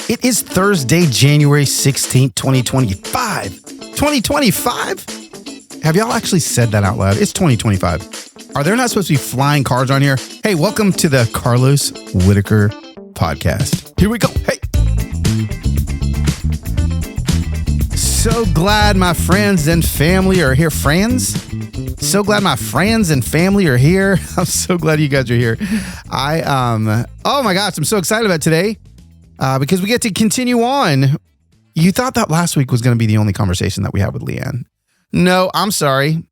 It is Thursday, January 16th, 2025. 2025? Have y'all actually said that out loud? It's 2025. Are there not supposed to be flying cars on here? Hey, welcome to the Carlos Whittaker podcast. Here we go. Hey. So glad my friends and family are here. Friends? So glad my friends and family are here. I'm so glad you guys are here. Oh my gosh, I'm so excited about today because we get to continue on. You thought that last week was going to be the only conversation that we had with Leanne. No, I'm sorry.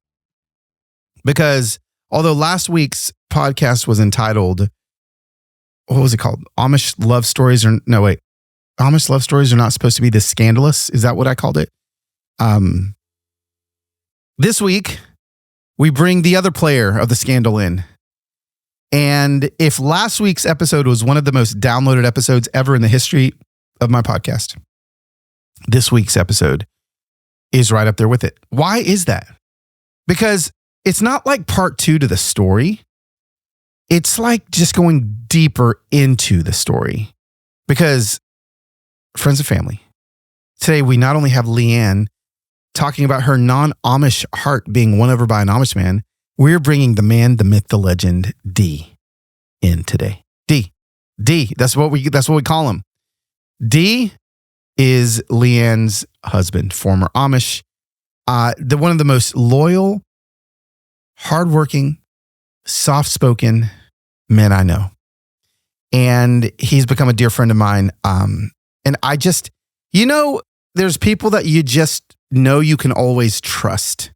Because although last week's podcast was entitled, what was it called? Amish love stories or no, wait. Amish love stories are not supposed to be this scandalous. Is that what I called it? This week, we bring the other player of the scandal in. And if last week's episode was one of the most downloaded episodes ever in the history of my podcast, this week's episode is right up there with it. Why is that? Because it's not like part 2 to the story. It's like just going deeper into the story. Because, friends and family, today we not only have Leanne talking about her non-Amish heart being won over by an Amish man, we're bringing the man, the myth, the legend, D, in today. D. That's what we call him. D is Leanne's husband, former Amish, one of the most loyal, hardworking, soft-spoken men I know. And he's become a dear friend of mine. And I just, there's people that you just know you can always trust.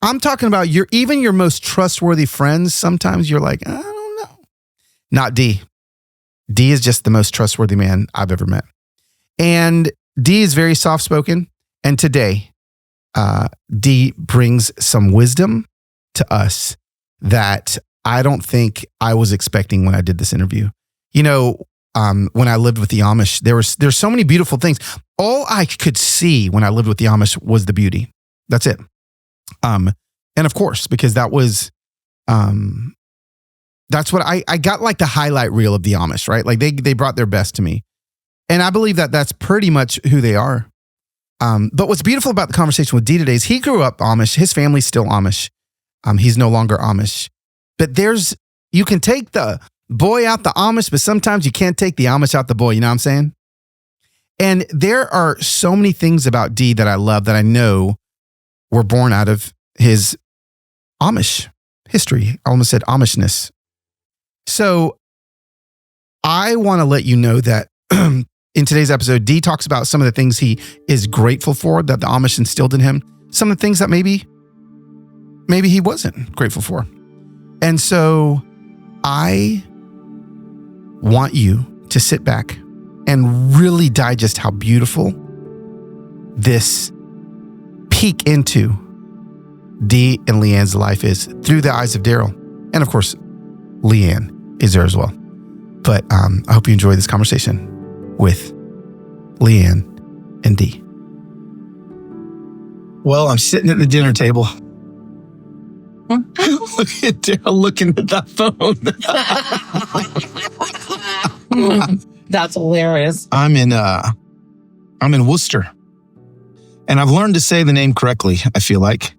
I'm talking about even your most trustworthy friends. Sometimes you're like, I don't know. Not D. D is just the most trustworthy man I've ever met. And D is very soft-spoken. And today, D brings some wisdom to us that I don't think I was expecting when I did this interview. When I lived with the Amish, there's so many beautiful things. All I could see when I lived with the Amish was the beauty. That's it. And of course, because that was, that's what I got, like the highlight reel of the Amish, right? Like they brought their best to me. And I believe that that's pretty much who they are. But what's beautiful about the conversation with D today is he grew up Amish. His family's still Amish. He's no longer Amish. But you can take the boy out the Amish, but sometimes you can't take the Amish out the boy. You know what I'm saying? And there are so many things about D that I love that I know were born out of his Amish history. I almost said Amishness. So I want to let you know that in today's episode, D talks about some of the things he is grateful for that the Amish instilled in him. Some of the things that maybe he wasn't grateful for. And so I want you to sit back and really digest how beautiful this peek into D and Leanne's life is through the eyes of Daryl. And of course, Leanne is there as well. But I hope you enjoy this conversation with Leanne and D. Well, I'm sitting at the dinner table. Look at Daryl looking at that phone. That's hilarious. I'm in Worcester. And I've learned to say the name correctly, I feel like.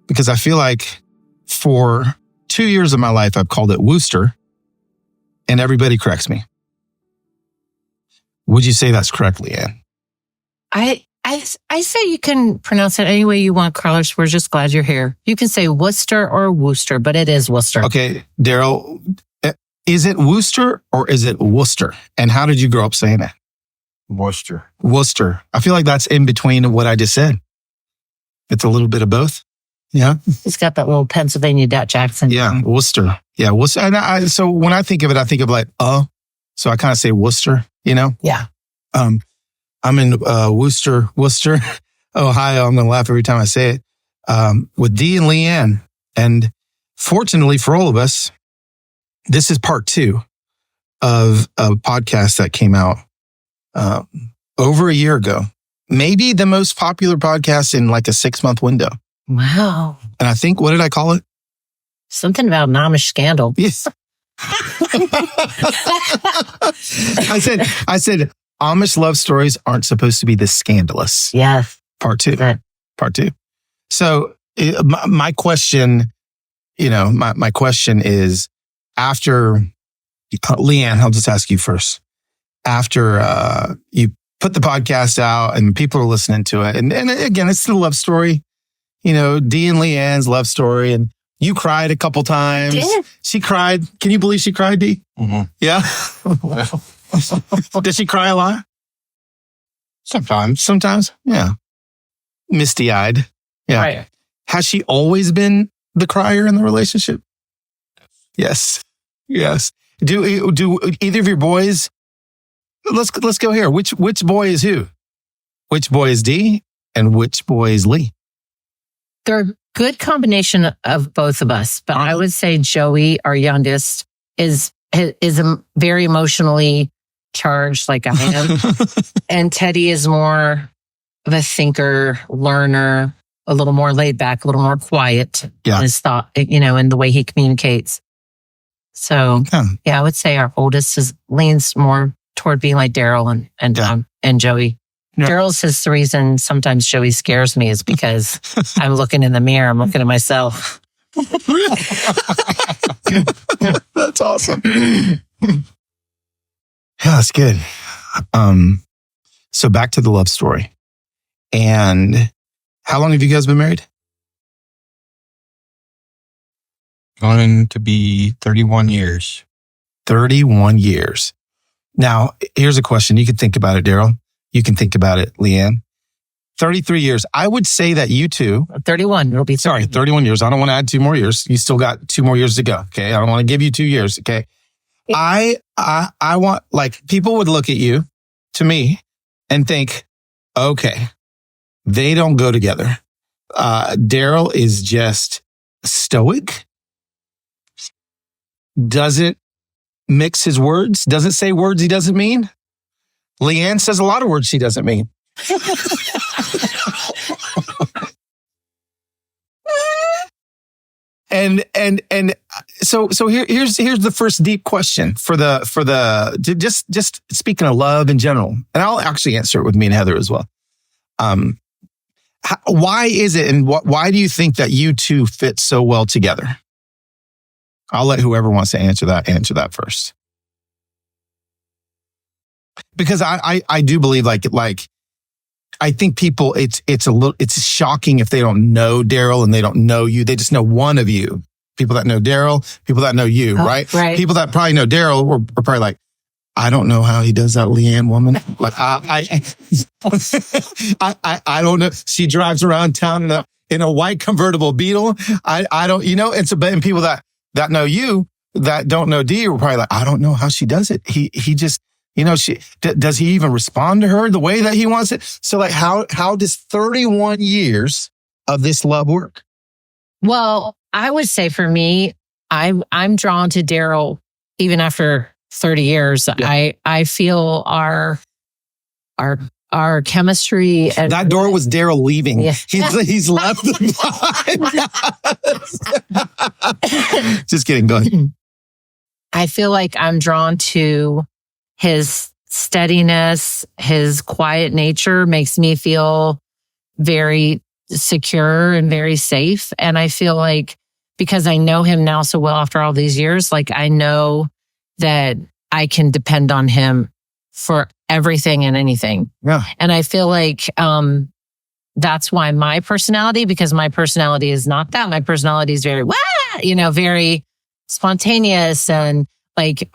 Because I feel like for 2 years of my life, I've called it Worcester. And everybody corrects me. Would you say that's correct, Leanne? I say you can pronounce it any way you want, Carlos. We're just glad you're here. You can say Worcester or Worcester, but it is Worcester. Okay, Daryl, is it Worcester or is it Worcester? And how did you grow up saying it? Worcester. Worcester. I feel like that's in between what I just said. It's a little bit of both. Yeah. It's got that little Pennsylvania Dutch accent. Yeah, Worcester. Yeah, Worcester. And so when I think of it, I think of like, so I kind of say Worcester, Yeah. I'm in Worcester, Ohio. I'm going to laugh every time I say it, with Dee and Leanne. And fortunately for all of us, this is part 2 of a podcast that came out over a year ago. Maybe the most popular podcast in like a 6-month window. Wow. And I think, what did I call it? Something about an Amish scandal. Yes. I said, Amish love stories aren't supposed to be this scandalous. Yes. Part two. Good. Part two. So my question, my question is, after Leanne, I'll just ask you first. After you put the podcast out and people are listening to it, and again, it's the love story, Dee and Leanne's love story, and you cried a couple times. Did. She cried. Can you believe she cried, Dee? Mm-hmm. Yeah. Did she cry a lot? Sometimes. Yeah. Misty-eyed. Yeah. Right. Has she always been the crier in the relationship? Yes. Do either of your boys? Let's go here. Which boy is who? Which boy is Dee and which boy is Lee? They're a good combination of both of us, but I would say Joey, our youngest, is very emotionally charged like I am. And Teddy is more of a thinker, learner, a little more laid back, a little more quiet in his thought, in the way he communicates. So I would say our oldest leans more toward being like Daryl and Joey. Yeah. Daryl's is the reason sometimes Joey scares me is because I'm looking in the mirror, I'm looking at myself. That's awesome. Yeah, that's good. So back to the love story. And how long have you guys been married? Going to be 31 years. 31 years. Now, here's a question. You can think about it, Daryl. You can think about it, Leanne. 33 years. I would say that you two... 31. It'll be 30. Sorry, 31 years. I don't want to add 2 more years. You still got 2 more years to go. Okay. I don't want to give you 2 years. Okay. I want, people would look at you, to me, and think, okay, they don't go together. Daryl is just stoic. Doesn't mix his words. Doesn't say words he doesn't mean. Leanne says a lot of words she doesn't mean. And so here's the first deep question for the just speaking of love in general, and I'll actually answer it with me and Heather as well. Why is it, and why do you think that you two fit so well together? I'll let whoever wants to answer that first. Because I do believe like I think people it's shocking if they don't know Daryl and they don't know you. They just know one of you. People that know Daryl, people that know you, right? Right. People that probably know Daryl are probably like, I don't know how he does that Leanne woman. Like I don't know. She drives around town in a white convertible Beetle. I don't, and people that know you, that don't know Dee, were probably like, I don't know how she does it. He just, does he even respond to her the way that he wants it? So like, how does 31 years of this love work? Well, I would say for me, I'm drawn to Daryl even after 30 years. Yeah. I feel our chemistry. And that door was Daryl leaving. Yeah. He's left the Just kidding. Go ahead. I feel like I'm drawn to his steadiness, his quiet nature makes me feel very secure and very safe. And I feel like because I know him now so well after all these years, like I know that I can depend on him for everything and anything. Yeah. And I feel like that's why my personality, because my personality is not that. My personality is very, very spontaneous. And like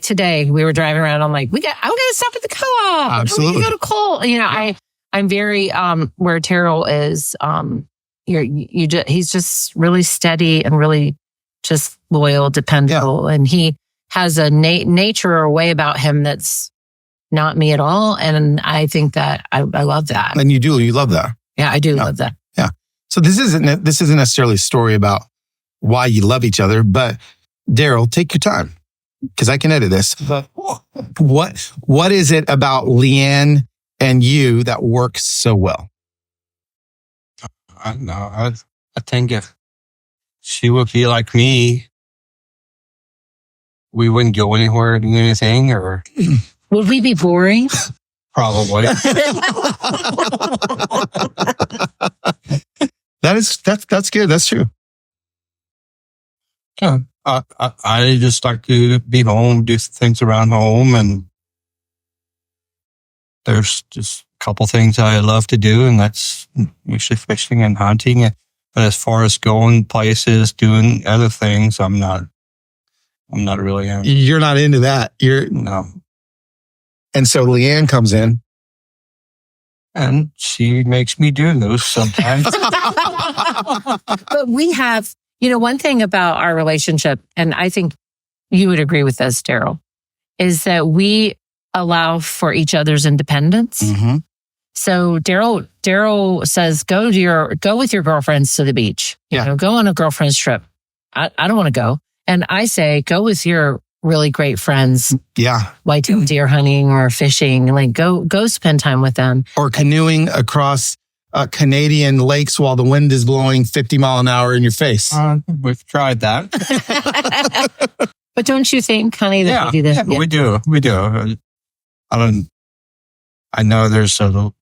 today we were driving around. I'm like, I'm going to stop at the co-op. Absolutely. We go to Cole. I'm very, where Daryl is, he's just really steady and really just loyal, dependable. Yeah. And he has a nature or a way about him that's not me at all. And I think that I love that. And you love that. Yeah, I do love that. Yeah. So this isn't necessarily a story about why you love each other, but Daryl, take your time because I can edit this. But what is it about Leanne and you that works so well? I don't know. I think if she would be like me, we wouldn't go anywhere or do anything, or Would we be boring? probably. That's good. That's true. Yeah, I just like to be home, do things around home, and there's just a couple things I love to do, and that's usually fishing and hunting. But as far as going places, doing other things, I'm not really. You're not into that. No. And so Leanne comes in. And she makes me do those sometimes. But we have, one thing about our relationship, and I think you would agree with this, Daryl, is that we allow for each other's independence. Mm-hmm. So Daryl says, go with your girlfriends to the beach. Go on a girlfriend's trip. I don't want to go. And I say, go with your really great friends. Yeah. Whitetail deer hunting or fishing. Like go spend time with them. Or canoeing across Canadian lakes while the wind is blowing 50 mile an hour in your face. We've tried that. But don't you think, honey, that we do that? Yeah, we do. We do. I know there's a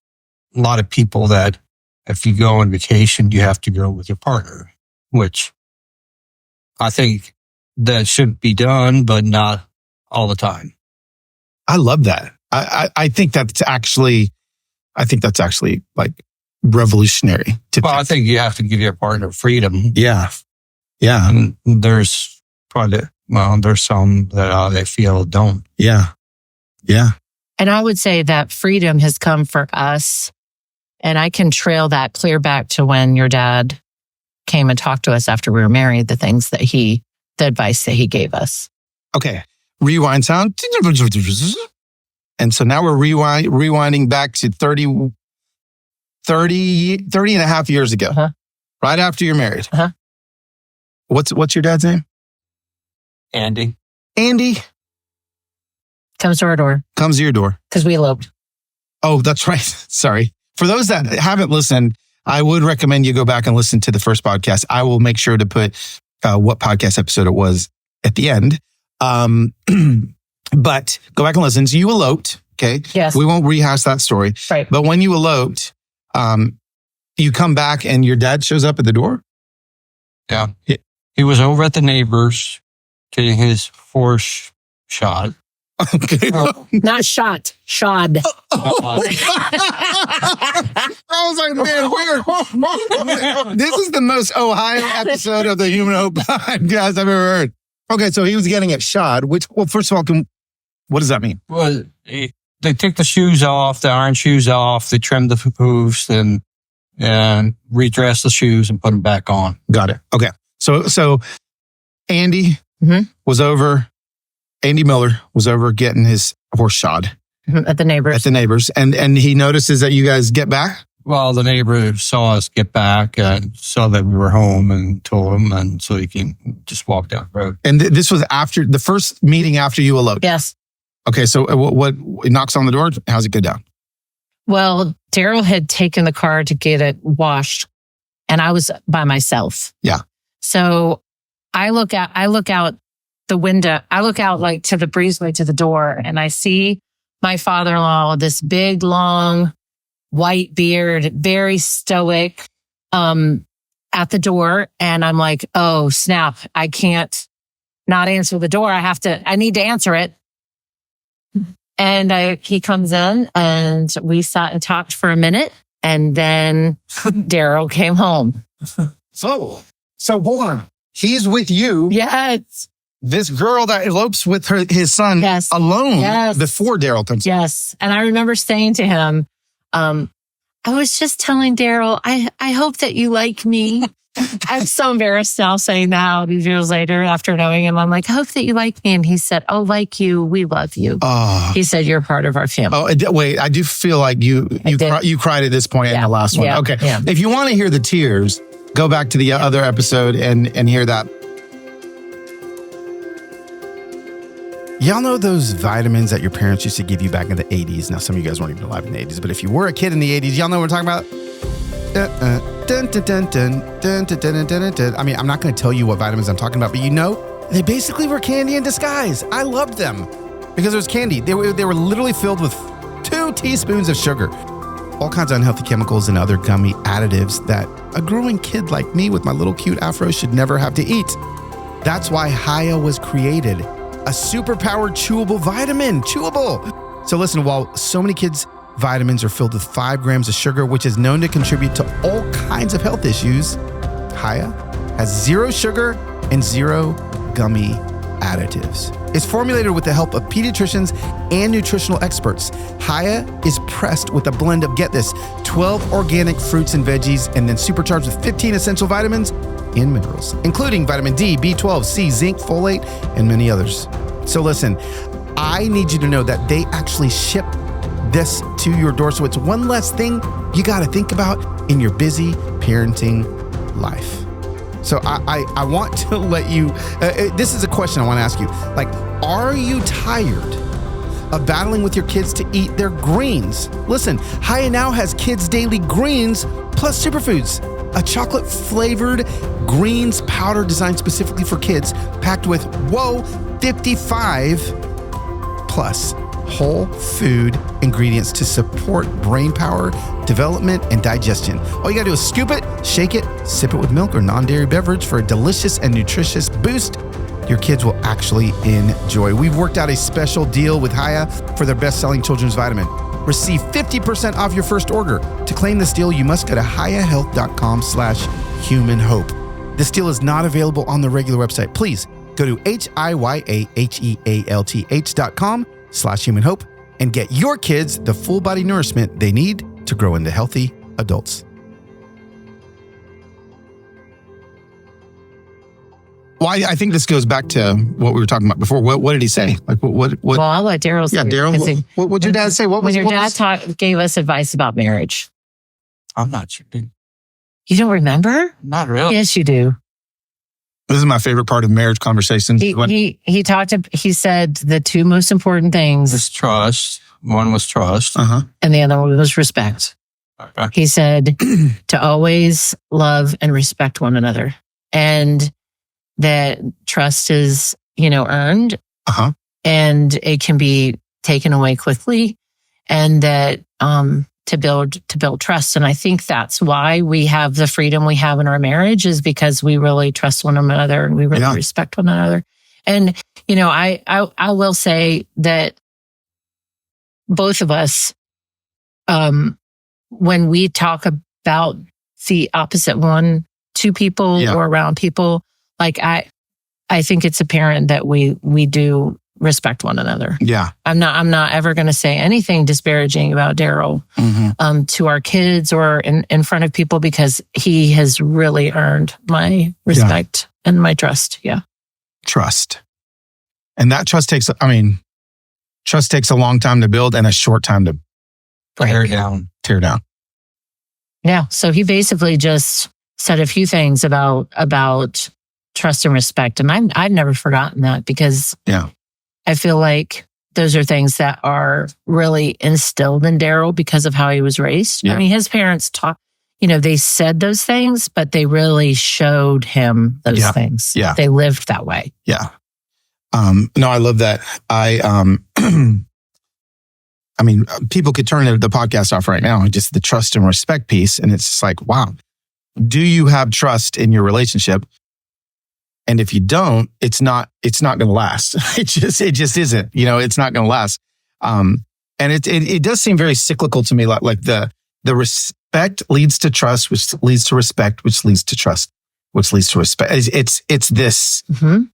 lot of people that if you go on vacation, you have to go with your partner, which I think that should be done, but not all the time. I love that. I think that's actually like revolutionary. I think you have to give your partner freedom. Yeah. Yeah. And there's there's some that they feel don't. Yeah. Yeah. And I would say that freedom has come for us. And I can trail that clear back to when your dad came and talked to us after we were married, the advice that he gave us. Okay. Rewind sound. And so now we're rewinding back to 30 and a half years ago, right after you're married. Uh-huh. What's your dad's name? Andy. Andy. Comes to our door. Comes to your door. Because we eloped. Oh, that's right. Sorry. For those that haven't listened, I would recommend you go back and listen to the first podcast. I will make sure to put what podcast episode it was at the end. But go back and listen. So you eloped. Okay. Yes. We won't rehash that story. Right. But when you eloped, you come back and your dad shows up at the door. Yeah. He was over at the neighbor's getting his horse shot. Okay. Not shot, shod. I was like, man, this is the most Ohio episode of the Human Hope podcast I've ever heard. Okay, so he was getting it shod, first of all, what does that mean? Well, they take the shoes off, the iron shoes off, they trim the hoofs and redress the shoes and put them back on. Got it. Okay. So Andy was over. Andy Miller was over getting his horse shod at the neighbors. And he notices that you guys get back. Well, the neighbor saw us get back and saw that we were home and told him, and so he can just walk down the road. And this was after the first meeting after you eloped. Yes. Okay. So what knocks on the door? How's it go down? Well, Daryl had taken the car to get it washed, and I was by myself. Yeah. So I look out the window. I look out like to the breezeway to the door, and I see my father-in-law, this big, long, white beard, very stoic, at the door. And I'm like, oh, snap. I can't not answer the door. I need to answer it. And he comes in and we sat and talked for a minute. And then Daryl came home. So hold on. He's with you. Yes. This girl that elopes with his son alone before Daryl comes. Yes. And I remember saying to him, I was just telling Daryl, I hope that you like me. I'm so embarrassed now saying that all these years later after knowing him. I'm like, I hope that you like me. And he said, oh, like you, we love you. He said, you're part of our family. Oh, wait, I do feel like you cried at this point in the last one. Yeah. Okay. Yeah. If you want to hear the tears, go back to the other episode and hear that. Y'all know those vitamins that your parents used to give you back in the 80s? Now, some of you guys weren't even alive in the 80s, but if you were a kid in the 80s, y'all know what we're talking about? I mean, I'm not going to tell you what vitamins I'm talking about, but you know They basically were candy in disguise. I loved them because it was candy. They were literally filled with 2 teaspoons of sugar, all kinds of unhealthy chemicals and other gummy additives that a growing kid like me with my little cute afro should never have to eat. That's why Hiya was created, a superpowered chewable vitamin. Chewable. So listen, while so many kids' vitamins are filled with 5 grams of sugar, which is known to contribute to all kinds of health issues, Hiya has 0 sugar and 0 gummy additives. It's formulated with the help of pediatricians and nutritional experts. Hiya is pressed with a blend of, get this, 12 organic fruits and veggies, and then supercharged with 15 essential vitamins and minerals, including vitamin D, B12, C, zinc, folate, and many others. So listen, I need you to know that they actually ship this to your door. So it's one less thing you got to think about in your busy parenting life. So I want to let you, this is a question I want to ask you. Like, are you tired of battling with your kids to eat their greens? Listen, Hiya now has Kids Daily Greens plus Superfoods, a chocolate flavored greens powder designed specifically for kids, packed with, 55 plus whole food ingredients to support brain power, development, and digestion. All you gotta do is scoop it, shake it, sip it with milk or non-dairy beverage for a delicious and nutritious boost your kids will actually enjoy. We've worked out a special deal with Hiya for their best-selling children's vitamin. Receive 50% off your first order. To claim this deal, you must go to hiyahealth.com/humanhope. This deal is not available on the regular website. Please go to hiyahealth.com/humanhope and get your kids the full body nourishment they need to grow into healthy adults. Well, I think this goes back to what we were talking about before. What did he say? Like what? Well, I'll let Daryl say. Yeah, Daryl. What did your dad say? When your dad gave us advice about marriage. I'm not sure. You don't remember? Not really. Yes, you do. This is my favorite part of marriage conversations. He said the 2 most important things. This trust. One was trust. And the other one was respect. Okay. He said to always love and respect one another. And that trust is, earned. And it can be taken away quickly. And that to build trust. And I think that's why we have the freedom we have in our marriage, is because we really trust one another and we really respect one another. And, I will say that both of us, when we talk about the opposite one to people or around people, like I think it's apparent that we do respect one another. Yeah. I'm not ever going to say anything disparaging about Daryl to our kids or in front of people, because he has really earned my respect and my trust. Yeah. Trust. And that trust takes a long time to build and a short time to tear down. Yeah. So he basically just said a few things about trust and respect. And I've never forgotten that, because I feel like those are things that are really instilled in Daryl because of how he was raised. Yeah. I mean, his parents they said those things, but they really showed him those things. Yeah. They lived that way. Yeah. No, I love that. People could turn the podcast off right now and just the trust and respect piece. And it's just like, wow, do you have trust in your relationship? And if you don't, it's not going to last. It just isn't, it's not going to last. And it does seem very cyclical to me. Like the respect leads to trust, which leads to respect, which leads to trust, which leads to respect. It's this. Mm-hmm.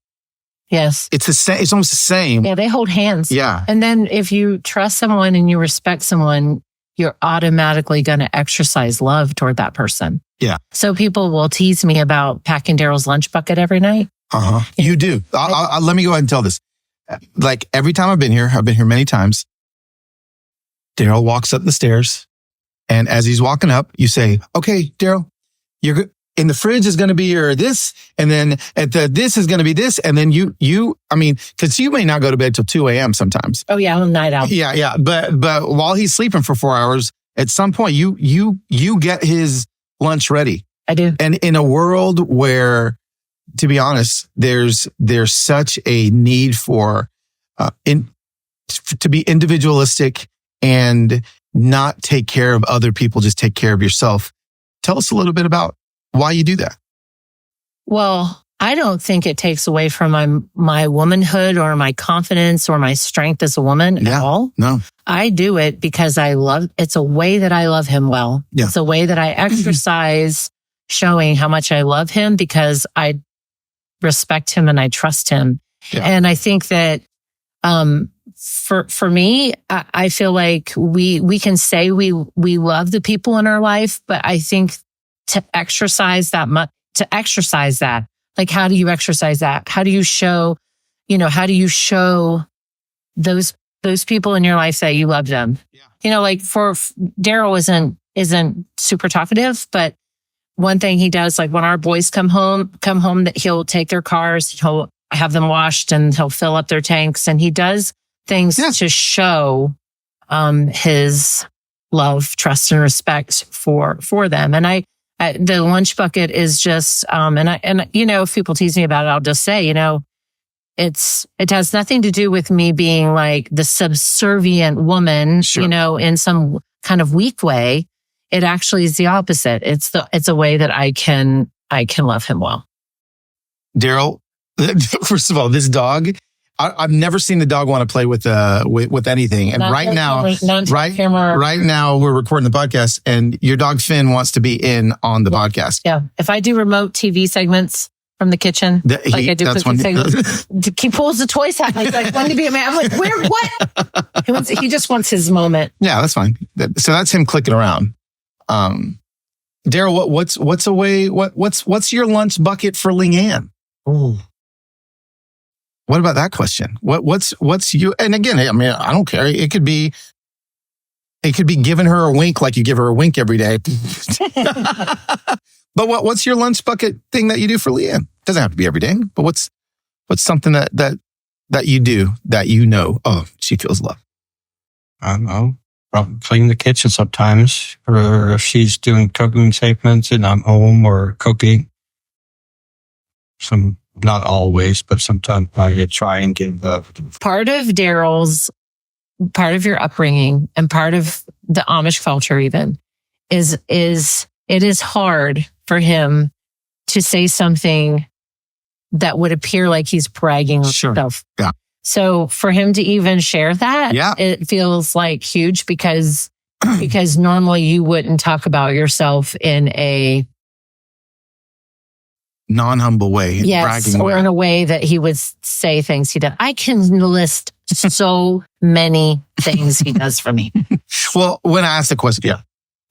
Yes. It's the same. It's almost the same. Yeah. They hold hands. Yeah. And then if you trust someone and you respect someone, you're automatically going to exercise love toward that person. Yeah. So people will tease me about packing Daryl's lunch bucket every night. You do. Let me go ahead and tell this. Like every time I've been here many times, Daryl walks up the stairs, and as he's walking up, you say, "Okay, Daryl, you're in the fridge is going to be your this, and then at this is going to be this, and then because you may not go to bed till 2 a.m. sometimes. Oh yeah, I'm a night owl. Yeah. But while he's sleeping for 4 hours, at some point you get his lunch ready. I do. And in a world where to be honest, there's such a need for to be individualistic and not take care of other people, just take care of yourself. Tell us a little bit about why you do that. Well, I don't think it takes away from my womanhood or my confidence or my strength as a woman at all. No. I do it because it's a way that I love him well. Yeah. It's a way that I exercise showing how much I love him because I respect him and I trust him. Yeah. And I think that, for me, I feel like we can say we love the people in our life, but I think to exercise that, like, how do you exercise that? How do you show those people in your life that you love them? Yeah. Like for Daryl isn't super talkative, but one thing he does, like when our boys come home, that he'll take their cars, he'll have them washed and he'll fill up their tanks. And he does things to show, his love, trust, and respect for them. And the lunch bucket is just, if people tease me about it, I'll just say, it has nothing to do with me being like the subservient woman, in some kind of weak way. It actually is the opposite. It's a way that I can love him well. Daryl, first of all, this dog, I've never seen the dog want to play with anything. And right now we're recording the podcast and your dog Finn wants to be in on the podcast. Yeah. If I do remote TV segments from the kitchen, I do cooking segments, he pulls the toys out. Like, when to be a man? I'm like, where, what? He just wants his moment. Yeah, that's fine. So that's him clicking around. Daryl, what's your lunch bucket for Leanne? Oh. What about that question? What's you? And again, I mean, I don't care. It could be giving her a wink like you give her a wink every day. But what's your lunch bucket thing that you do for Leanne? Doesn't have to be every day, but what's something that you do that she feels love? I don't know. Probably clean the kitchen sometimes, or if she's doing cooking segments and I'm home or cooking. Not always, but sometimes I try and give up. Part of your upbringing and part of the Amish culture even is it is hard for him to say something that would appear like he's bragging on himself. Yeah. So for him to even share that, it feels like huge because normally you wouldn't talk about yourself in a non-humble way, bragging or in a way that he would say things he does. I can list so many things he does for me. Well, when I asked the question,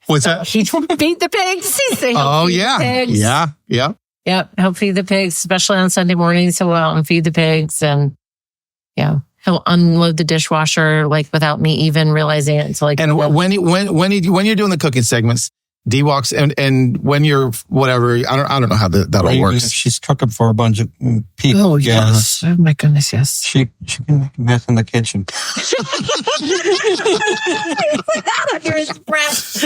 what's that? He feed the pigs. Pigs. Yeah. Yep. He'll feed the pigs, especially on Sunday mornings. He'll go out and feed the pigs, and he'll unload the dishwasher like without me even realizing it until like. And when you're doing the cooking segments, D walks and when you're whatever, I don't know how that all works. She's cooking for a bunch of people. Oh yes! Oh my goodness! Yes. She can make a mess in the kitchen. Under his breath.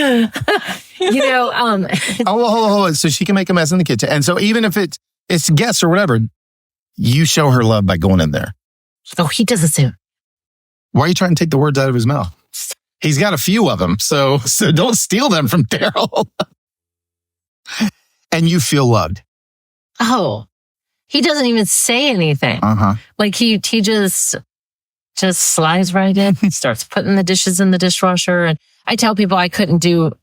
Hold on. So she can make a mess in the kitchen, and so even if it's guests or whatever, you show her love by going in there. Oh, he does it soon. Why are you trying to take the words out of his mouth? He's got a few of them, so don't steal them from Daryl. And you feel loved. Oh, he doesn't even say anything. Like he just slides right in, starts putting the dishes in the dishwasher. And I tell people I couldn't do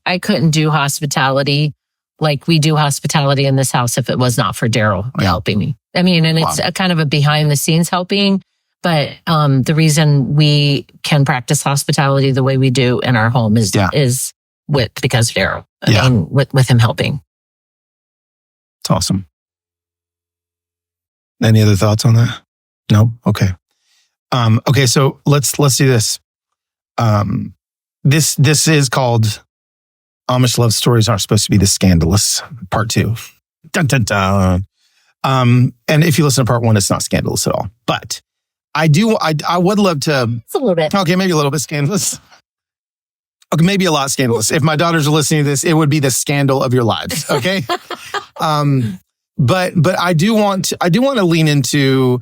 hospitality like we do hospitality in this house if it was not for Daryl helping me. I mean, and it's a kind of a behind the scenes helping. But the reason we can practice hospitality the way we do in our home is because of Daryl. I mean, with him helping. It's awesome. Any other thoughts on that? No? Okay. Okay, so let's do this. This is called Amish Love Stories Aren't Supposed to Be This Scandalous, Part 2. Dun, dun, dun. And if you listen to Part 1, it's not scandalous at all. But I would love to. It's a little bit. Okay, maybe a little bit scandalous. Okay, maybe a lot scandalous. If my daughters are listening to this, it would be the scandal of your lives. Okay. but I do want to lean into,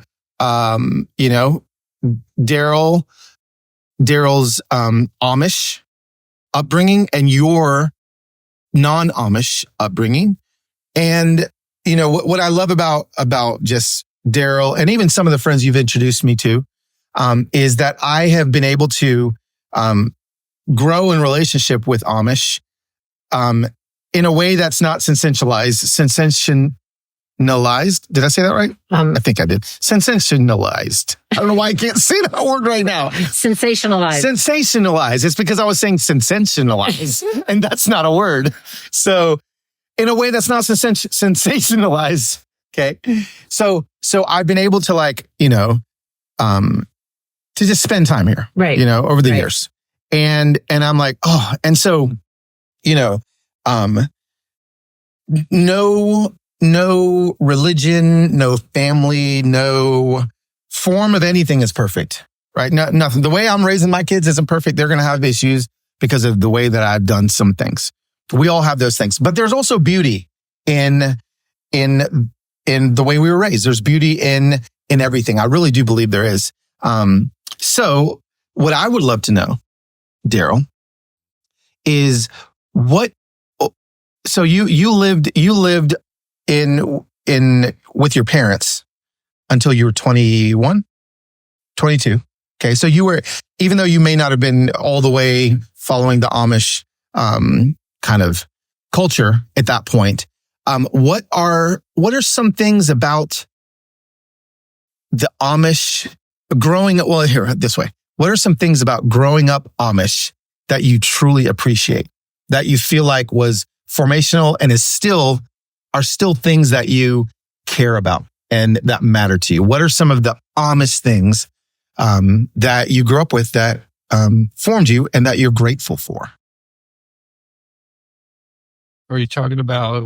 Daryl's Amish upbringing and your non-Amish upbringing. And, what I love about just Daryl and even some of the friends you've introduced me to, is that I have been able to, grow in relationship with Amish, in a way that's not sensationalized. Did I say that right? I think I did. Sensationalized. I don't know why I can't say that word right now. Sensationalized. Sensationalized. It's because I was saying sensationalized, and that's not a word. So, in a way that's not sensationalized. Okay. So I've been able to to just spend time here, right? Over the years, and I'm like, oh, and so, no religion, no family, no form of anything is perfect, right? No, nothing. The way I'm raising my kids isn't perfect. They're going to have issues because of the way that I've done some things. We all have those things, but there's also beauty in the way we were raised. There's beauty in everything. I really do believe there is. So what I would love to know, Daryl, is what. So you lived in with your parents until you were 21, 22. Okay. So you were, even though you may not have been all the way following the Amish, kind of culture at that point. What are some things about the Amish growing up? Well, here, this way. What are some things about growing up Amish that you truly appreciate, that you feel like was formational and are still things that you care about and that matter to you? What are some of the Amish things that you grew up with that formed you and that you're grateful for? Are you talking about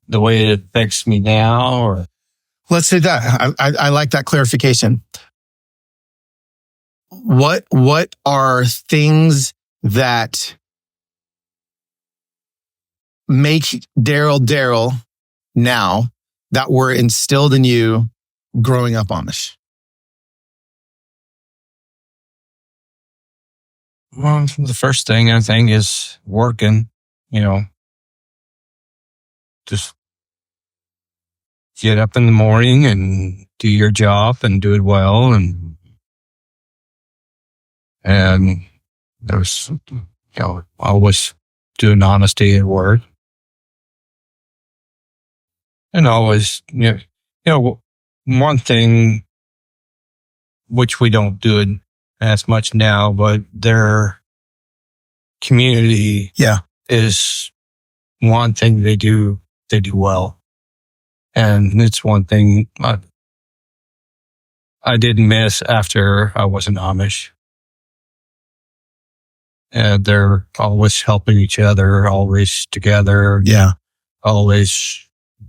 the way it affects me now, or? Let's say that. I like that clarification. What are things that make Daryl now that were instilled in you growing up Amish? Well, the first thing I think is working, just get up in the morning and do your job and do it well. And there's, always doing honesty at work. And always, one thing which we don't do it as much now, but their community is one thing they do well. And it's one thing I didn't miss after I was an Amish. And they're always helping each other, always together. Yeah. Always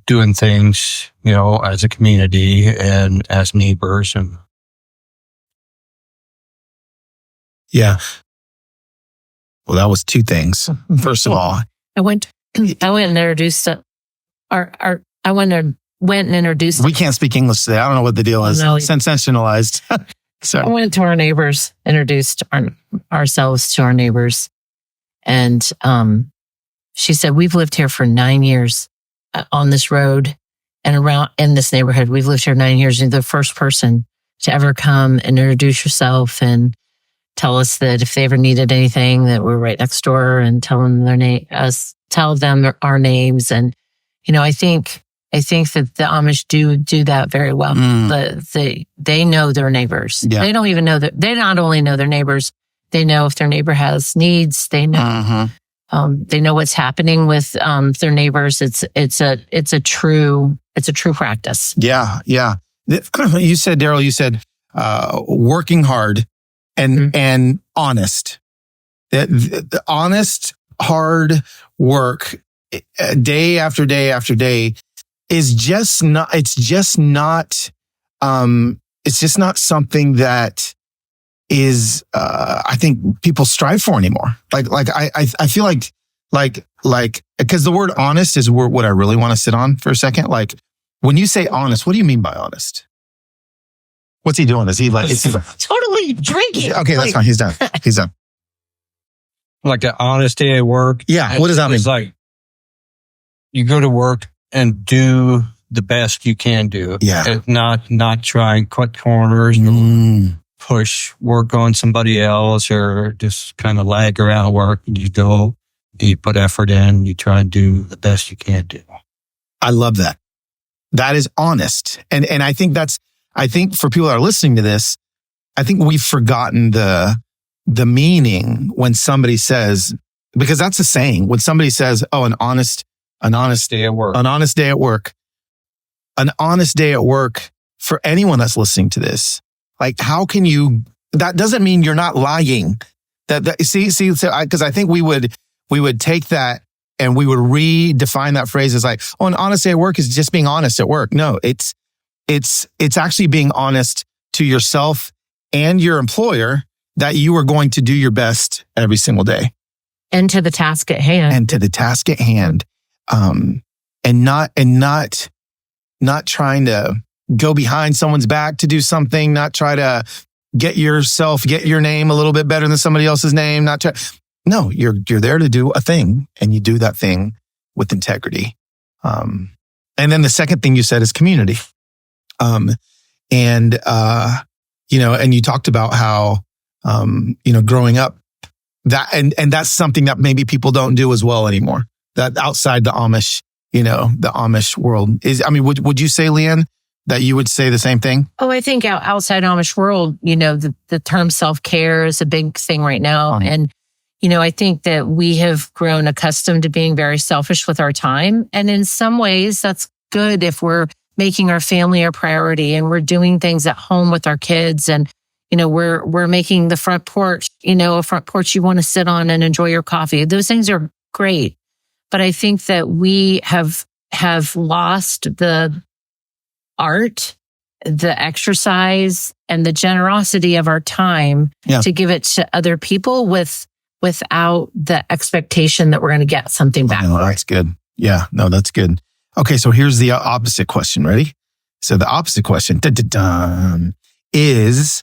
doing things, as a community and as neighbors. And yeah. Well, that was two things. First of all, I went and introduced introduced. We can't speak English today. I don't know what the deal is. No. Sensationalized. So I went to our neighbors, introduced ourselves to our neighbors. And she said, we've lived here for 9 years on this road and around in this neighborhood. We've lived here 9 years. You're the first person to ever come and introduce yourself and tell us that if they ever needed anything, that we're right next door, and tell them tell them our names. And, I think that the Amish do that very well. They know their neighbors. Yeah. They don't even know that. They not only know their neighbors, they know if their neighbor has needs. They know. They know what's happening with their neighbors. It's a true practice. Yeah. You said, Daryl, working hard and honest. The honest, hard work day after day after day is just not. It's just not something that is. I think people strive for anymore. Like I feel like Like, because the word honest is what I really want to sit on for a second. Like, when you say honest, what do you mean by honest? What's he doing? Is he like totally drinking? Okay, that's fine. He's done. He's done. Like an honest day at work. Yeah. What does that mean? It's like you go to work and do the best you can do. Yeah. And not try and cut corners, push work on somebody else, or just kind of lag around work. You go, you put effort in, you try and do the best you can do. I love that. That is honest. And I think I think for people that are listening to this, I think we've forgotten the meaning when somebody says, because that's a saying, when somebody says, oh, an honest Day at work. an honest day at work, an honest day at work for anyone that's listening to this. Like, how can you, that doesn't mean you're not lying. See, because I think we would take that and we would redefine that phrase as like, oh, an honest day at work is just being honest at work. No, it's actually being honest to yourself and your employer that you are going to do your best every single day. And to the task at hand. And not trying to go behind someone's back to do something, not try to get your name a little bit better than somebody else's name, no, you're there to do a thing, and you do that thing with integrity. And then the second thing you said is community. And you talked about how, growing up that, and that's something that maybe people don't do as well anymore, that outside the Amish, the Amish world is, would you say, Leanne, that you would say the same thing? Oh, I think outside Amish world, the term self-care is a big thing right now. And, I think that we have grown accustomed to being very selfish with our time. And in some ways that's good if we're making our family our priority and we're doing things at home with our kids. And, we're making the front porch, a front porch you want to sit on and enjoy your coffee. Those things are great. But I think that we have lost the art, the exercise, and the generosity of our time to give it to other people without the expectation that we're going to get something back. Oh, that's good. Yeah, no, that's good. Okay, so here's the opposite question. Ready? So the opposite question is,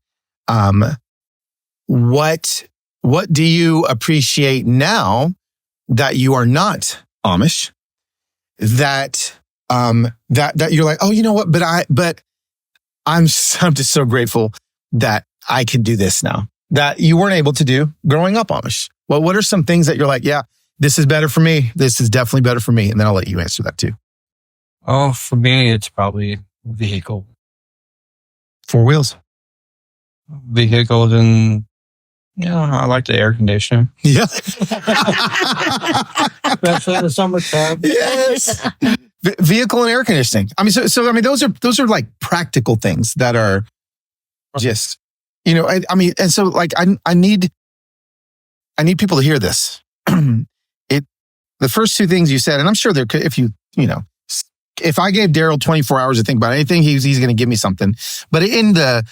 what do you appreciate now that you are not Amish? That you're like, oh, you know what? But I'm just so grateful that I can do this now that you weren't able to do growing up Amish. Well, what are some things that you're like, yeah, this is better for me. This is definitely better for me. And then I'll let you answer that too. Oh, for me, it's probably vehicle. 4 wheels. Vehicles, and I like the air conditioner. Yeah. Especially in the summertime. Yes. Vehicle and air conditioning. Those are like practical things that are just, and so like I need people to hear this. The first 2 things you said, and I'm sure there could, if I gave Daryl 24 hours to think about anything, he's going to give me something. But in the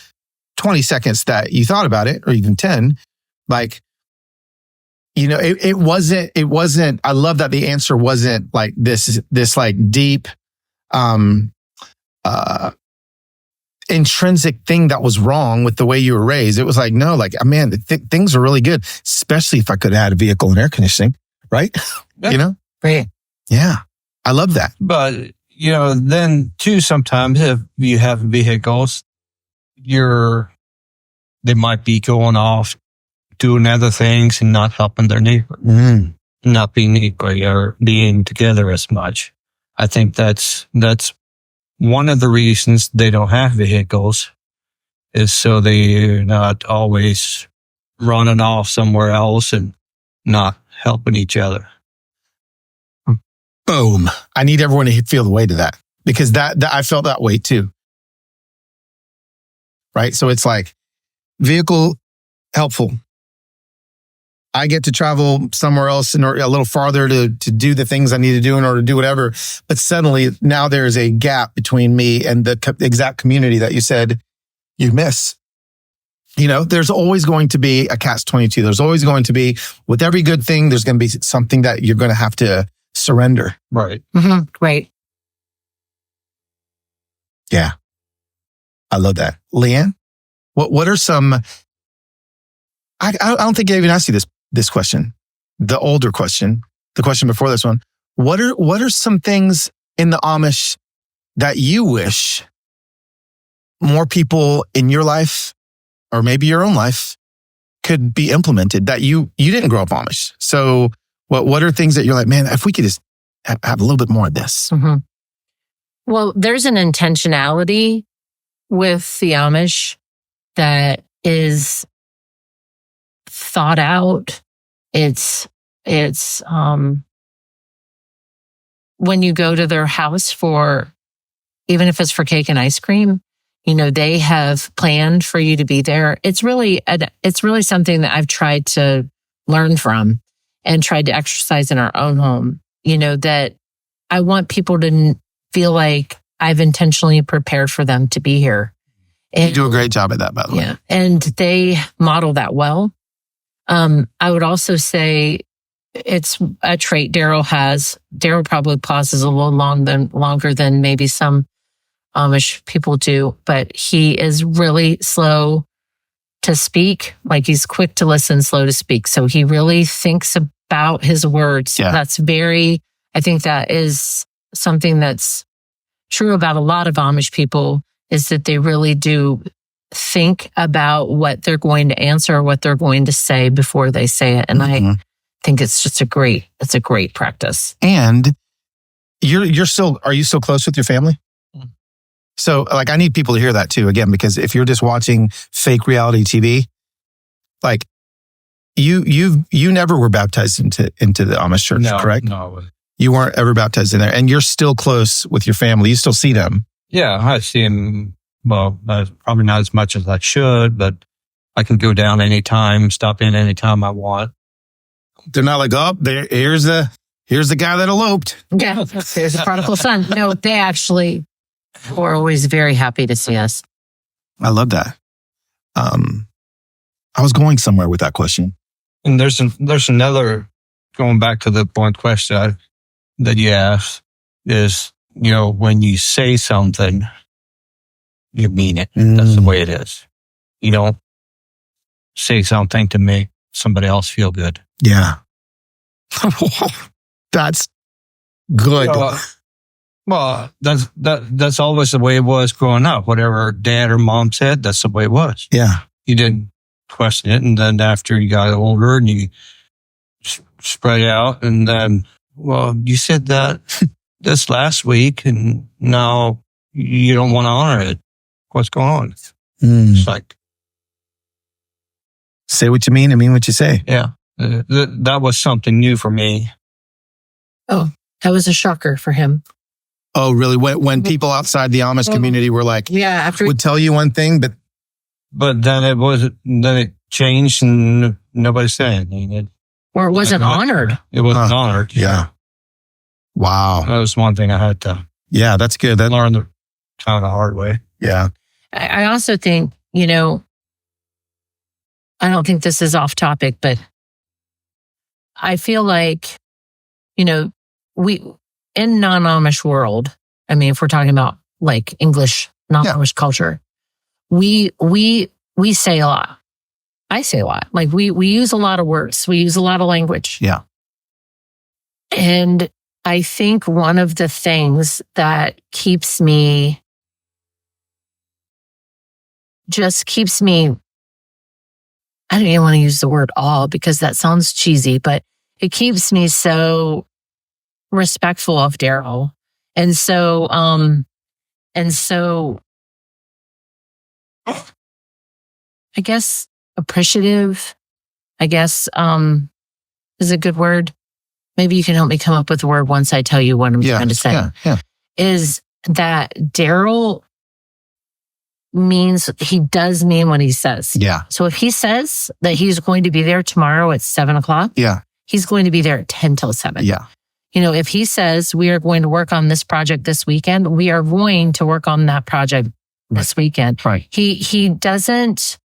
20 seconds that you thought about it, or even 10, like, it wasn't, I love that the answer wasn't like this like deep, intrinsic thing that was wrong with the way you were raised. It was like, no, like, man, things are really good, especially if I could add a vehicle and air conditioning, right? Right. Yeah. I love that. But, then too, sometimes if you have vehicles, they might be going off doing other things and not helping their neighbor, not being equal or being together as much. I think that's one of the reasons they don't have vehicles, is so they're not always running off somewhere else and not helping each other. Boom. I need everyone to feel the weight of that, because that I felt that way too. Right? So it's like, vehicle, helpful. I get to travel somewhere else or a little farther to do the things I need to do in order to do whatever. But suddenly now there's a gap between me and the exact community that you said you miss. there's always going to be a catch-22. There's always going to be, with every good thing, there's going to be something that you're going to have to surrender. Right. Mm-hmm. Right. Yeah. I love that. Leanne, what are some, I don't think I even asked you this question, the older question, the question before this one. What are some things in the Amish that you wish more people in your life, or maybe your own life, could be implemented that you didn't grow up Amish? So what are things that you're like, man, if we could just have a little bit more of this? Mm-hmm. Well, there's an intentionality with the Amish that is thought out. It's when you go to their house for, even if it's for cake and ice cream, they have planned for you to be there. It's really something that I've tried to learn from and tried to exercise in our own home. That I want people to feel like I've intentionally prepared for them to be here. And, you do a great job at that, by the way. Yeah, and they model that well. I would also say it's a trait Daryl has. Daryl probably pauses a little longer than maybe some Amish people do, but he is really slow to speak. Like, he's quick to listen, slow to speak. So he really thinks about his words. Yeah. I think that is something that's true about a lot of Amish people, is that they really do think about what they're going to answer or what they're going to say before they say it. And I think it's just a great practice. And are you still close with your family? So, like, I need people to hear that too, again, because if you're just watching fake reality TV, like, you never were baptized into the Amish church, correct? No. You weren't ever baptized in there, and you're still close with your family. You still see them. Yeah, I see them. Well, probably not as much as I should, but I can go down anytime, stop in anytime I want. They're not like, oh, here's the guy that eloped. Yeah, there's a prodigal son. No, they actually were always very happy to see us. I love that. I was going somewhere with that question. And there's another, going back to the one question that you asked, is, when you say something, you mean it. That's the way it is. You don't say something to make somebody else feel good. Yeah. That's good. Well, that's always the way it was growing up. Whatever dad or mom said, that's the way it was. Yeah. You didn't question it. And then after you got older and you spread out, and then, well, you said that this last week and now you don't want to honor it. What's going on? It's like, say what you mean and mean what you say. Yeah. That was something new for me. Oh, that was a shocker for him. Oh, really? When people outside the Amish community were like, would tell you one thing, but then it changed and nobody said anything. Or it wasn't honored. It wasn't honored. Yeah. Wow. That was one thing I had to. Yeah, that's good. Learn the kind of hard way. Yeah. I also think, I don't think this is off topic, but I feel like, we, in non-Amish world, I mean, if we're talking about like English, non-Amish culture, we say a lot. I say a lot. Like we use a lot of words. We use a lot of language. Yeah. And I think one of the things that keeps me, I don't even want to use the word all because that sounds cheesy, but it keeps me so respectful of Daryl. And so I guess appreciative, is a good word. Maybe you can help me come up with a word once I tell you what I'm trying to say. Yeah. Is that Daryl means, he does mean what he says. Yeah. So if he says that he's going to be there tomorrow at 7:00, he's going to be there at 10 till 7. Yeah. If he says we are going to work on this project this weekend, we are going to work on that project this weekend. Right. He doesn't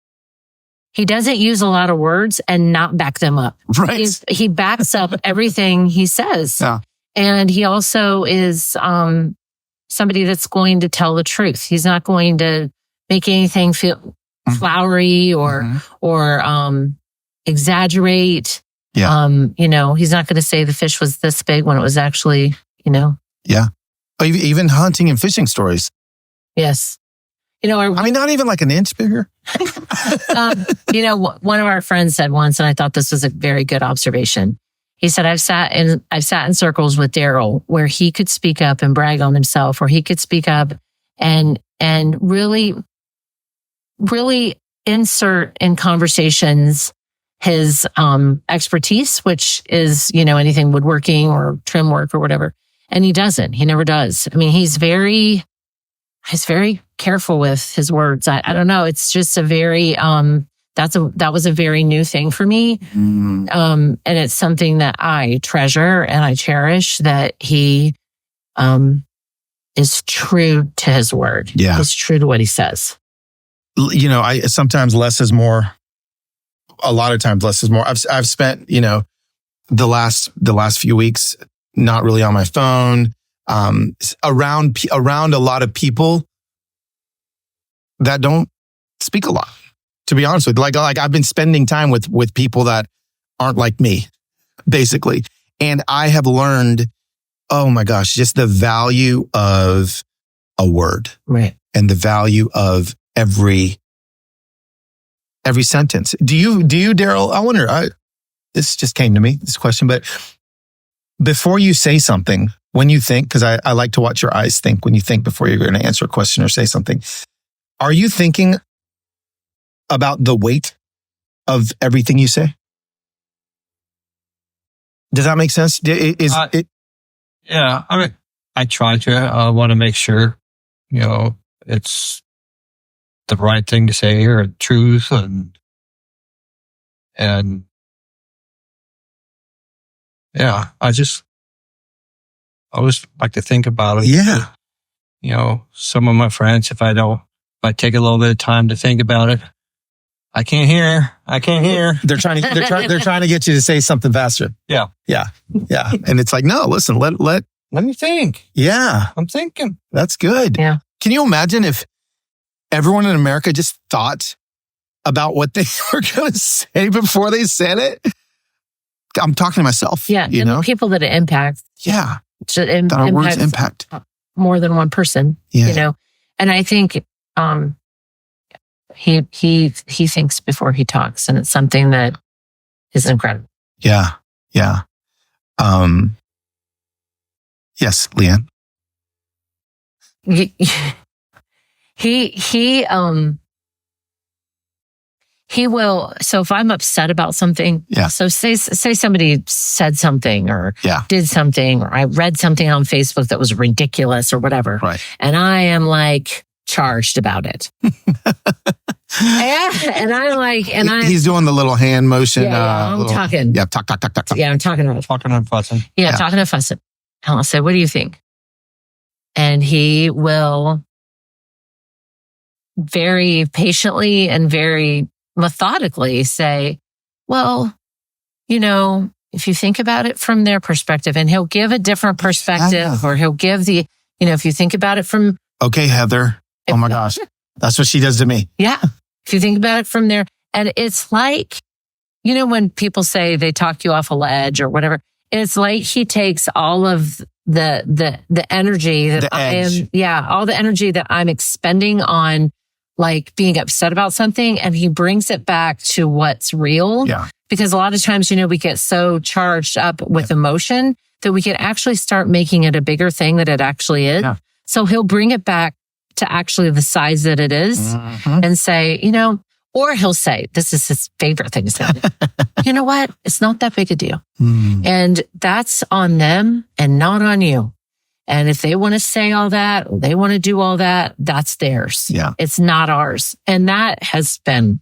he doesn't use a lot of words and not back them up. Right. He backs up everything he says. Yeah. And he also is somebody that's going to tell the truth. He's not going to make anything feel flowery or exaggerate. Yeah. He's not going to say the fish was this big when it was actually, Yeah. Even hunting and fishing stories. Yes. Not even like an inch bigger. One of our friends said once, and I thought this was a very good observation. He said, I've sat in circles with Daryl where he could speak up and brag on himself, or he could speak up and really, really insert in conversations his expertise, which is, anything woodworking or trim work or whatever. And he doesn't. He never does. I mean, he's very careful with his words. I don't know. It's just a very that was a very new thing for me. And it's something that I treasure and I cherish, that he is true to his word. Yeah. He's true to what he says. I sometimes less is more. A lot of times less is more. I've spent, the last few weeks not really on my phone, around a lot of people that don't speak a lot. To be honest with you, like I've been spending time with people that aren't like me, basically. And I have learned, oh my gosh, just the value of a word. Right. And the value of every sentence. Do you, Daryl? I wonder, this just came to me, this question, but before you say something, when you think, because I like to watch your eyes think when you think before you're going to answer a question or say something, are you thinking about the weight of everything you say? Does that make sense? Yeah, I try to. I want to make sure, it's the right thing to say or truth, and yeah, I always like to think about it. Yeah. Some of my friends, if I take a little bit of time to think about it, I can't hear. They're trying to get you to say something faster. Yeah. And it's like, no, listen, let me think. Yeah. I'm thinking. That's good. Yeah. Can you imagine if everyone in America just thought about what they were going to say before they said it? I'm talking to myself. Yeah. And the people that it impacts. Yeah. That our words impact more than one person. Yeah. And I think he thinks before he talks, and it's something that is incredible. Yeah. Yeah. Yes, Leanne. He will. So if I'm upset about something, yeah. So say somebody said something or did something, or I read something on Facebook that was ridiculous or whatever, right? And I am like charged about it. He's doing the little hand motion. I'm talking. Yeah, talk. Yeah, I'm talking about talking and fussing. Yeah, talking and fussing. And I'll say, "What do you think?" And he will very patiently and very methodically say, well, if you think about it from their perspective, and he'll give a different perspective, or he'll give if you think about it from, okay, Heather, oh my gosh, that's what she does to me. Yeah. If you think about it from there, and it's like, when people say they talk you off a ledge or whatever, it's like he takes all of the energy that all the energy that I'm expending on like being upset about something, and he brings it back to what's real. Yeah. Because a lot of times, we get so charged up with emotion that we can actually start making it a bigger thing that it actually is. Yeah. So he'll bring it back to actually the size that it is, and say, or he'll say, this is his favorite thing to say, you know what? It's not that big a deal. And that's on them and not on you. And if they want to say all that, or they want to do all that, that's theirs. Yeah. It's not ours. And that has been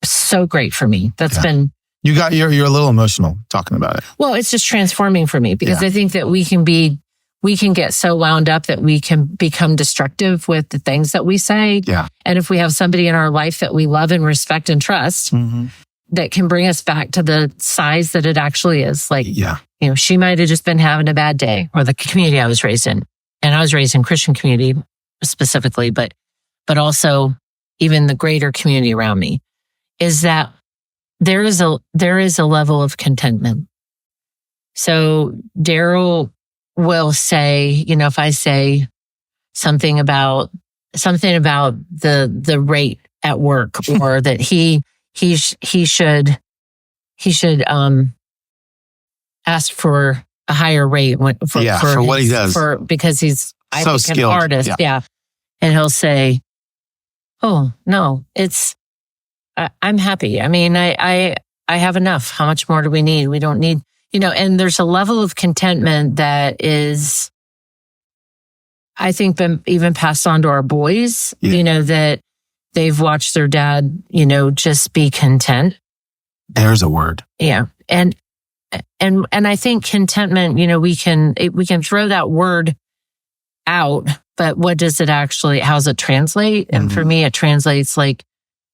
so great for me. That's been... You're a little emotional talking about it. Well, it's just transforming for me, because I think that we can be we can get so wound up that we can become destructive with the things that we say. Yeah. And if we have somebody in our life that we love and respect and trust, that can bring us back to the size that it actually is. Like, she might have just been having a bad day, or the community I was raised in. And I was raised in Christian community specifically, but also even the greater community around me, is that there is a level of contentment. So Daryl will say, if I say something about the rate at work, or that he should ask for a higher rate for what he does, because he's so skilled. An artist. Yeah. And he'll say, "Oh no, I'm happy. I mean, I have enough. How much more do we need? We don't need." And there's a level of contentment that is, I think, been even passed on to our boys, that they've watched their dad, just be content. There's a word. Yeah. And I think contentment, we can throw that word out, but what does it actually, how's it translate? And for me, it translates like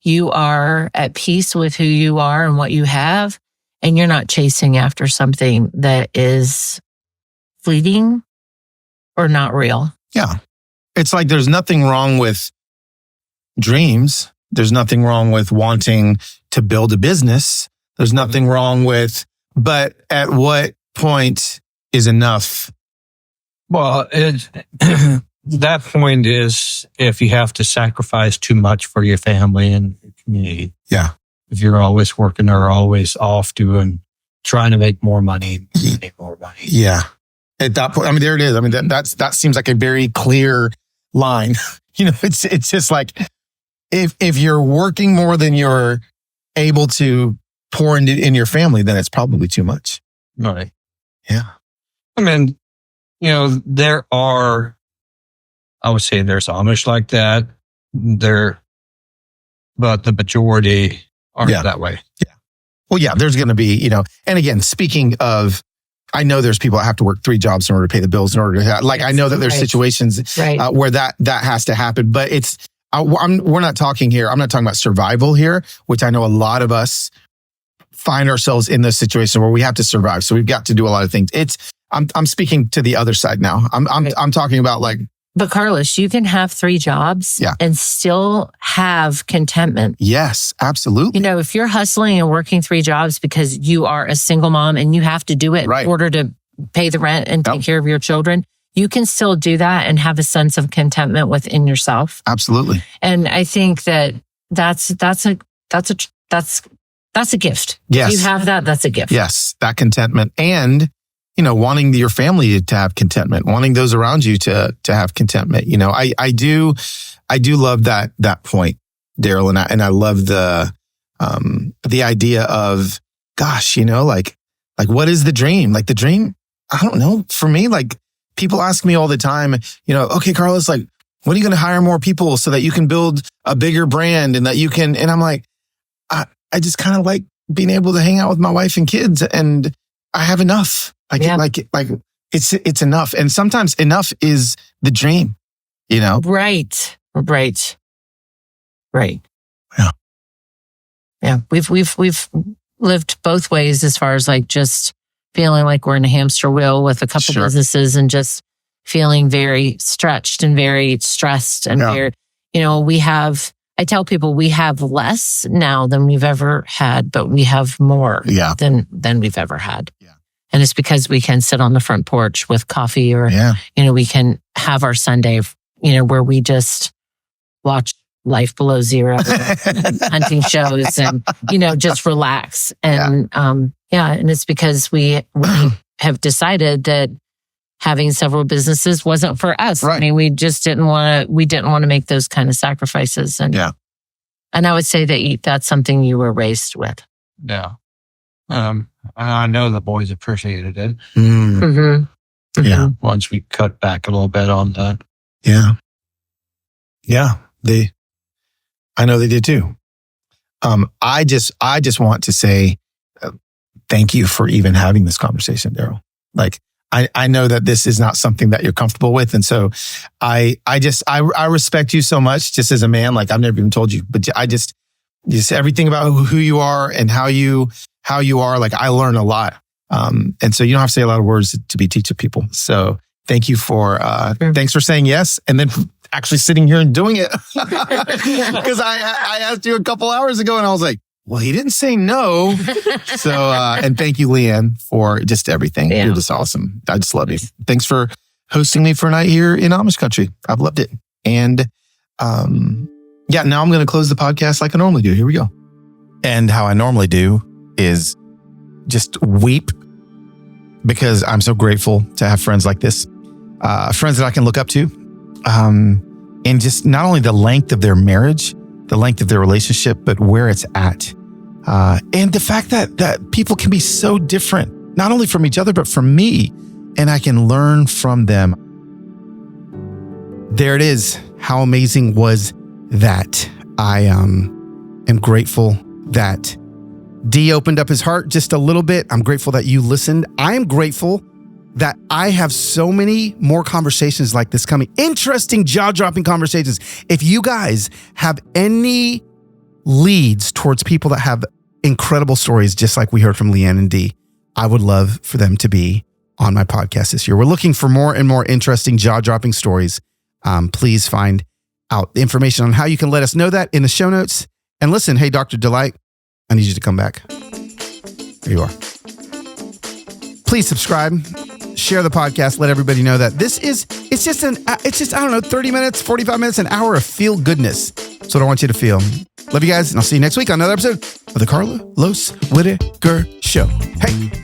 you are at peace with who you are and what you have. And you're not chasing after something that is fleeting or not real. Yeah. It's like there's nothing wrong with dreams. There's nothing wrong with wanting to build a business. There's nothing wrong with, but at what point is enough? Well, that point is if you have to sacrifice too much for your family and your community. Yeah. If you're always working or always off trying to make more money, make more money. Yeah. At that point, there it is. That seems like a very clear line. It's just like, if you're working more than you're able to pour in your family, then it's probably too much. Right. Yeah. There are, I would say there's Amish like that. But the majority aren't that way. Yeah. Well, yeah, there's going to be, and again, speaking of, I know there's people that have to work 3 jobs in order to pay the bills, in order to have, I know that there's situations where that has to happen, but we're not talking here. I'm not talking about survival here, which I know a lot of us find ourselves in this situation where we have to survive. So we've got to do a lot of things. I'm speaking to the other side now. I'm talking about But Carlos, you can have 3 jobs and still have contentment. Yes, absolutely. If you're hustling and working 3 jobs because you are a single mom and you have to do it in order to pay the rent and take care of your children, you can still do that and have a sense of contentment within yourself. Absolutely. And I think that's a gift. Yes. If you have that, that's a gift. Yes, that contentment. And wanting your family to have contentment, wanting those around you to have contentment. I do love that point, Daryl, and I love the idea of, gosh, what is the dream? Like the dream, I don't know. For me, people ask me all the time, okay, Carlos, when are you going to hire more people so that you can build a bigger brand and that you can, and I'm like, I just kind of like being able to hang out with my wife and kids, and I have enough. It's enough. And sometimes enough is the dream, Right. Yeah. Yeah. We've lived both ways as far as just feeling like we're in a hamster wheel with a couple businesses and just feeling very stretched and very stressed and very, I tell people we have less now than we've ever had, but we have more than we've ever had. Yeah. And it's because we can sit on the front porch with coffee or, we can have our Sunday, where we just watch Life Below Zero, hunting shows and, just relax. And, and it's because we have decided that having several businesses wasn't for us. Right. We just didn't want to make those kind of sacrifices. And, and I would say that that's something you were raised with. Yeah. I know the boys appreciated it. Yeah. Once we cut back a little bit on that. Yeah. Yeah. I know they did too. I just want to say thank you for even having this conversation, Daryl. I know that this is not something that you're comfortable with. And so I respect you so much just as a man. Like I've never even told you, but I just everything about who you are and how you are, like I learn a lot. And so you don't have to say a lot of words to be teaching people. So thank you thanks for saying yes. And then actually sitting here and doing it. Because I asked you a couple hours ago and I was like, well, he didn't say no. So, and thank you, Leanne, for just everything. Yeah. You're just awesome. I just love you. Thanks for hosting me for a night here in Amish country. I've loved it. And, now I'm going to close the podcast like I normally do. Here we go. And how I normally do is just weep because I'm so grateful to have friends like this, friends that I can look up to. And just not only the length of their marriage, the length of their relationship, but where it's at. And the fact that people can be so different, not only from each other, but from me, and I can learn from them. There it is. How amazing was that? I am grateful that D opened up his heart just a little bit. I'm grateful that you listened. I am grateful that I have so many more conversations like this coming. Interesting, jaw-dropping conversations. If you guys have any leads towards people that have incredible stories, just like we heard from Leanne and Dee, I would love for them to be on my podcast this year. We're looking for more and more interesting, jaw-dropping stories. Please find out the information on how you can let us know that in the show notes. And listen, hey, Dr. Delight, I need you to come back. There you are. Please subscribe. Share the podcast. Let everybody know that it's just, I don't know, 30 minutes, 45 minutes, an hour of feel goodness. That's what I want you to feel. Love you guys. And I'll see you next week on another episode of the Carlos Whittaker Show. Hey.